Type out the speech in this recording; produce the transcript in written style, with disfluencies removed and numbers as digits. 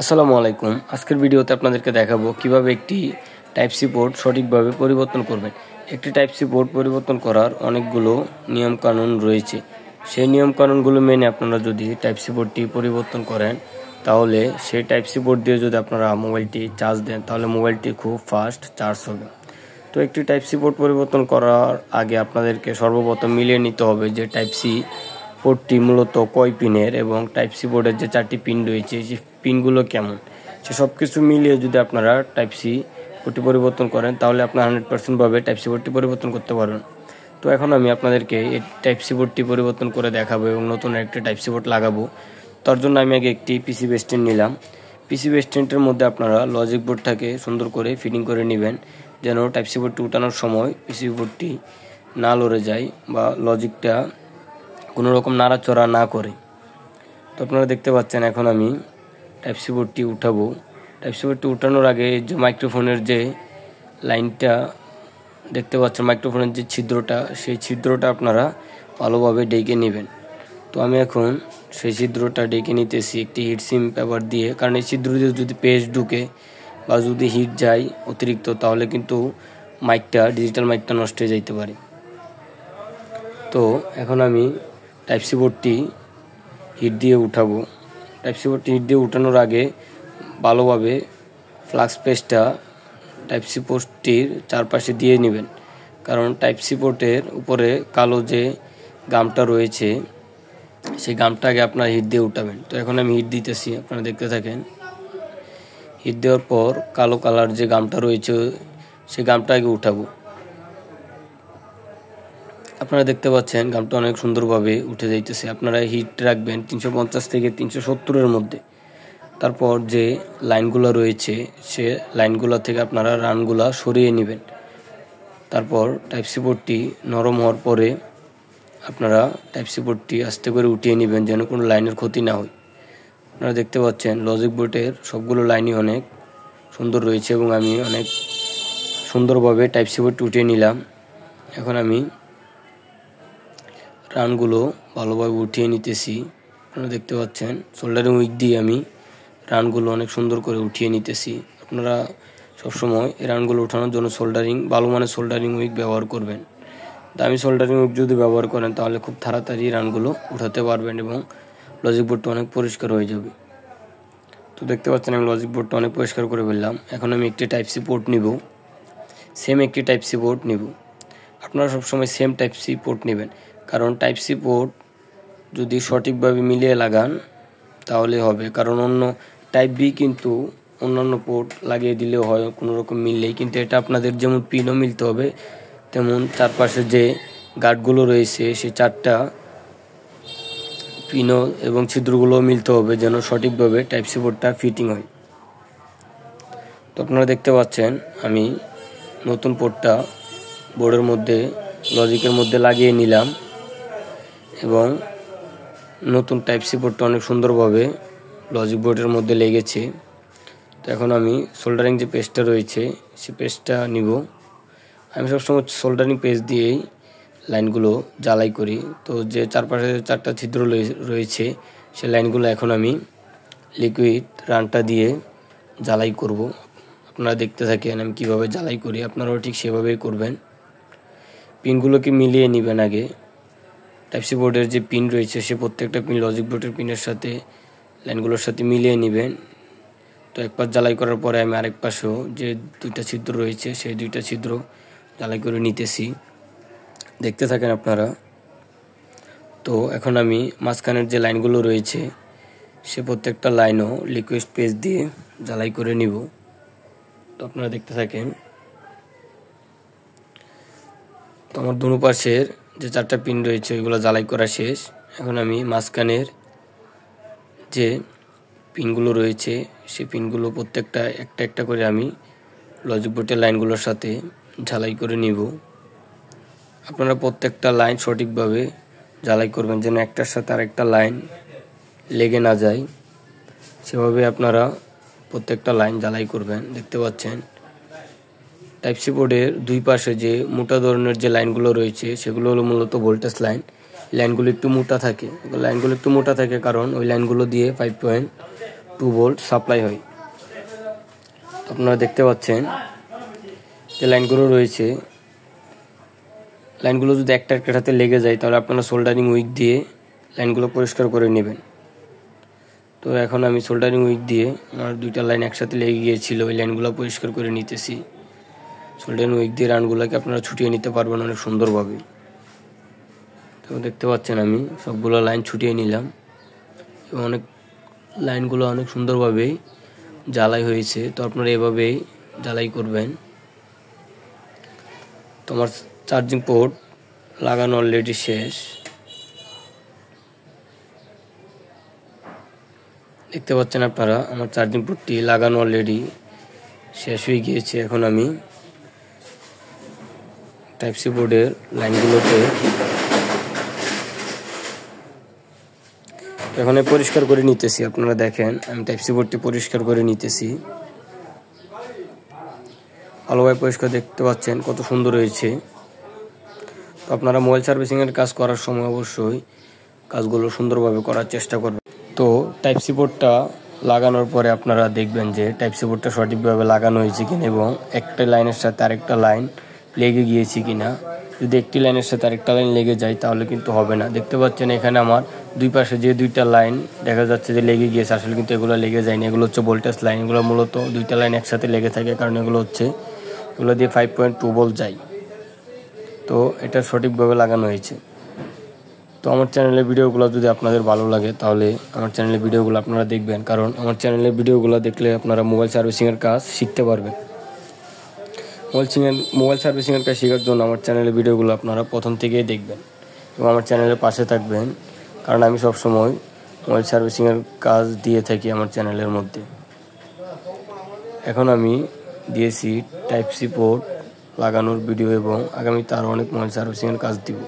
আসসালামু আলাইকুম। আজকের ভিডিওতে আপনাদেরকে দেখাবো কিভাবে একটি টাইপ সি পোর্ট সঠিকভাবে পরিবর্তন করবেন। একটি টাইপ সি পোর্ট পরিবর্তন করার অনেকগুলো নিয়মকানুন রয়েছে। সেই নিয়মকানুনগুলো মেনে আপনারা যদি টাইপ সি পোর্টটি পরিবর্তন করেন, তাহলে সেই টাইপ সি পোর্ট দিয়ে যদি আপনারা মোবাইলটি চার্জ দেন, তাহলে মোবাইলটি খুব ফাস্ট চার্জ হবে। তো একটি টাইপ সি পোর্ট পরিবর্তন করার আগে আপনাদেরকে সর্বপ্রথম মিলিয়ে নিতে হবে যে টাইপ সি পোর্টটি মূলত কয় পিনের এবং টাইপ সি বোর্ডের যে 4টি পিন রয়েছে সেই পিনগুলো কেমন, সে সব কিছু মিলিয়ে যদি আপনারা টাইপ সি পোর্টটি পরিবর্তন করেন, তাহলে আপনার 100% টাইপ সি পোর্টটি পরিবর্তন করতে পারবেন। তো এখন আমি আপনাদেরকে এই টাইপ সি পোর্টটি পরিবর্তন করে দেখাবো এবং নতুন একটি টাইপ সি পোর্ট লাগাবো। তার জন্য আমি আগে একটি পিসি স্ট্যান্ড নিলাম। পিসি স্ট্যান্ডের মধ্যে আপনারা লজিক বোর্ডটাকে সুন্দর করে ফিটিং করে নেবেন, যেন টাইপ সি পোর্টটি উঠানোর সময় পিসি বোর্ডটি না লড়ে যায় বা লজিকটা কোনো রকম নাড়াচড়া না করে। তো আপনারা দেখতে পাচ্ছেন এখন আমি টাইপ সি বোর্ডটি উঠাবো। টাইপ সি বোর্ডটি উঠানোর আগে যে মাইক্রোফোনের যে লাইনটা দেখতে পাচ্ছেন, মাইক্রোফোনের যে ছিদ্রটা, সেই ছিদ্রটা আপনারা ভালোভাবে ডেকে নেবেন। তো আমি এখন সেই ছিদ্রটা ডেকে নিতেছি একটি হিট সিম পেপার দিয়ে, কারণ এই ছিদ্র দিয়ে যদি পেস্ট ঢুকে বা যদি হিট যায় অতিরিক্ত, তাহলে কিন্তু ডিজিটাল মাইকটা নষ্ট হয়ে যাইতে পারে। তো এখন আমি টাইপ সি বোর্ডটি হিট দিয়ে উঠাবো। টাইপ সি বোর্ডটি হিট দিয়ে উঠানোর আগে ভালোভাবে ফ্লাক্স পেস্টটা টাইপ সি পোর্টটির চারপাশে দিয়ে নেবেন, কারণ টাইপ সি পোর্টের উপরে কালো যে গামটা রয়েছে সেই গামটা আগে আপনারা হিট দিয়ে উঠাবেন। তো এখন আমি হিট দিতেছি, আপনারা দেখতে থাকেন। হিট দেওয়ার পর কালো কালার যে গামটা রয়েছে সেই গামটা আগে উঠাবো। আপনারা দেখতে পাচ্ছেন গামটা অনেক সুন্দরভাবে উঠে যাইতেছে। আপনারা হিট রাখবেন 350 থেকে 370-এর মধ্যে। তারপর যে লাইনগুলো রয়েছে সে লাইনগুলো থেকে আপনারা রানগুলা সরিয়ে নেবেন। তারপর টাইপ সি পোর্টটি নরম হওয়ার পরে আপনারা টাইপ সি পোর্টটি আস্তে করে উঠিয়ে নেবেন, যেন কোনো লাইনের ক্ষতি না হয়। আপনারা দেখতে পাচ্ছেন লজিক বোর্ডের সবগুলো লাইনই অনেক সুন্দর রয়েছে এবং আমি অনেক সুন্দরভাবে টাইপ সি পোর্টটি উঠিয়ে নিলাম। এখন আমি রানগুলো ভালোভাবে উঠিয়ে নিতেছি। আপনারা দেখতে পাচ্ছেন সোল্ডারিং উইক দিয়ে আমি রানগুলো অনেক সুন্দর করে উঠিয়ে নিতেছি। আপনারা সবসময় এই রানগুলো ওঠানোর জন্য ভালো মানের সোল্ডারিং উইক ব্যবহার করবেন। দামি সোল্ডারিং উইক যদি ব্যবহার করেন, তাহলে খুব তাড়াতাড়ি রানগুলো উঠাতে পারবেন এবং লজিক বোর্ডটা অনেক পরিষ্কার হয়ে যাবে। তো দেখতে পাচ্ছেন আমি লজিক বোর্ডটা অনেক পরিষ্কার করে ফেললাম। এখন আমি একটি টাইপ সি পোর্ট নিব, একটি টাইপ সি পোর্ট নিব। আপনারা সবসময় সেম টাইপ সি পোর্ট নেবেন, কারণ টাইপ সি পোর্ট যদি সঠিকভাবে মিলিয়ে লাগান তাহলে হবে। কারণ অন্য টাইপ বি কিন্তু অন্যান্য পোর্ট লাগিয়ে দিলেও হয় কোনো রকম মিললেই, কিন্তু এটা আপনাদের যেমন পিনও মিলতে হবে, তেমন চারপাশে যে গার্ডগুলো রয়েছে সেই 4টা পিনও এবং ছিদ্রগুলোও মিলতে হবে, যেন সঠিকভাবে টাইপ সি পোর্টটা ফিটিং হয়। তো আপনারা দেখতে পাচ্ছেন আমি নতুন পোর্টটা বোর্ডের মধ্যে লজিকের মধ্যে লাগিয়ে নিলাম এবং নতুন টাইপ সি পোর্টটা অনেক সুন্দরভাবে লজিক বোর্ডের মধ্যে লেগেছে। তো এখন আমি সোল্ডারিং যে পেস্টটা রয়েছে সেই পেস্টটা নিব। আমি সবসময় সোল্ডারিং পেস্ট দিয়েই লাইনগুলো জ্বালাই করি। তো যে চারপাশে 4টা ছিদ্র রয়েছে সেই লাইনগুলো এখন আমি লিকুইড রানটা দিয়ে জ্বালাই করব। আপনারা দেখতে থাকেন আমি কিভাবে জ্বালাই করি, আপনারাও ঠিক সেভাবেই করবেন। পিনগুলোকে মিলিয়ে নেবেন আগে। টাইপ সি বোর্ডের যে পিন রয়েছে সে প্রত্যেকটা পিন লজিক বোর্ডের পিনের সাথে লাইনগুলোর সাথে মিলিয়ে নেবেন। তো এক পাশ জ্বালাই করার পরে আমি আরেক পাশেও যে 2টা ছিদ্র রয়েছে সেই 2টা ছিদ্র জ্বালাই করে নিতেছি, দেখতে থাকেন আপনারা। তো এখন আমি মাঝখানের যে লাইনগুলো রয়েছে সে প্রত্যেকটা লাইনও লিকুইড পেস্ট দিয়ে জ্বালাই করে নিব। তো আপনারা দেখতে থাকেন। তো আমার দুনো পাশের যে 4টা পিন রয়েছে ওইগুলো জ্বালাই করা শেষ। এখন আমি মাঝখানের যে পিনগুলো রয়েছে সেই পিনগুলো প্রত্যেকটা একটা একটা করে আমি লজিক বোর্ডের লাইনগুলোর সাথে ঝালাই করে নিব। আপনারা প্রত্যেকটা লাইন সঠিকভাবে ঝালাই করবেন, যেন একটার সাথে আরেকটা লাইন লেগে না যায়, সেভাবে আপনারা প্রত্যেকটা লাইন ঝালাই করবেন। দেখতে পাচ্ছেন টাইপ সি বোর্ডের দুই পাশে যে মোটা ধরনের যে লাইনগুলো রয়েছে সেগুলো হলো মূলত ভোল্টেজ লাইন। লাইনগুলো একটু মোটা থাকে কারণ ওই লাইনগুলো দিয়ে 5.1 2 ভোল্ট সাপ্লাই হয়। আপনারা দেখতে পাচ্ছেন যে লাইনগুলো রয়েছে, লাইনগুলো যদি একটা সাথে লেগে যায় তাহলে আপনারা সোল্ডারিং উইক দিয়ে লাইনগুলো পরিষ্কার করে নেবেন। তো এখন আমি সোল্ডারিং উইক দিয়ে আমার 2টা লাইন একসাথে লেগে গিয়েছিল, ওই লাইনগুলো পরিষ্কার করে নিতেছি। সোল্ডারিং উইক দিয়ে রানগুলোকে আপনারা ছুটিয়ে নিতে পারবেন অনেক সুন্দরভাবে। তো দেখতে পাচ্ছেন আমি সবগুলো লাইন ছুটিয়ে নিলাম এবং লাইনগুলো অনেক সুন্দরভাবে জ্বালাই হয়েছে। তো আপনারা এভাবেই জ্বালাই করবেন। তো আমার চার্জিং পোর্ট লাগানো অলরেডি শেষ। দেখতে পাচ্ছেন আপনারা আমার চার্জিং পোর্টটি লাগানো অলরেডি শেষ হয়ে গিয়েছে। এখন আমি টাইপ সি বোর্ডের লাইনগুলোতে এখন পরিষ্কার করে নিতেছি। আপনারা দেখেন আমি টাইপ সি বোর্ডটি পরিষ্কার করে নিতেছি। ভালোভাবে পরিষ্কার, দেখতে পাচ্ছেন কত সুন্দর হয়েছে। তো আপনারা মোবাইল সার্ভিসিংয়ের কাজ করার সময় অবশ্যই কাজগুলো সুন্দরভাবে করার চেষ্টা করবেন। তো টাইপ সি বোর্ডটা লাগানোর পরে আপনারা দেখবেন যে টাইপ সি বোর্ডটা সঠিকভাবে লাগানো হয়েছে কিনা এবং একটা লাইনের সাথে আরেকটা লাইন লেগে গিয়েছে কিনা। যদি একটি লাইনের সাথে আরেকটা লাইন লেগে যায় তাহলে কিন্তু হবে না। দেখতে পাচ্ছেন এখানে আমার দুই পাশে যে 2টা লাইন দেখা যাচ্ছে যে লেগে গিয়েছে, আসলে কিন্তু এগুলো লেগে যায়নি। এগুলো হচ্ছে ভোল্টেজ লাইন। এগুলো মূলত 2টা লাইন একসাথে লেগে থাকে, কারণ এগুলো দিয়ে 5.2 ভোল্ট যায়। তো এটা সঠিকভাবে লাগানো হয়েছে। তো আমার চ্যানেলের ভিডিওগুলো যদি আপনাদের ভালো লাগে তাহলে আমার চ্যানেলের ভিডিওগুলো আপনারা দেখবেন, কারণ আমার চ্যানেলের ভিডিওগুলো দেখলে আপনারা মোবাইল সার্ভিসিংয়ের কাজ শিখতে পারবেন। মোবাইল সার্ভিসিংয়ের কাজ শেখার জন্য আমার চ্যানেলের ভিডিওগুলো আপনারা প্রথম থেকেই দেখবেন এবং আমার চ্যানেলের পাশে থাকবেন, কারণ আমি সবসময় মোবাইল সার্ভিসিংয়ের কাজ দিয়ে থাকি আমার চ্যানেলের মধ্যে। এখন আমি দিয়েছি টাইপ সি পোর্ট লাগানোর ভিডিও এবং আগামীতে আরও অনেক মোবাইল সার্ভিসিংয়ের কাজ দিব।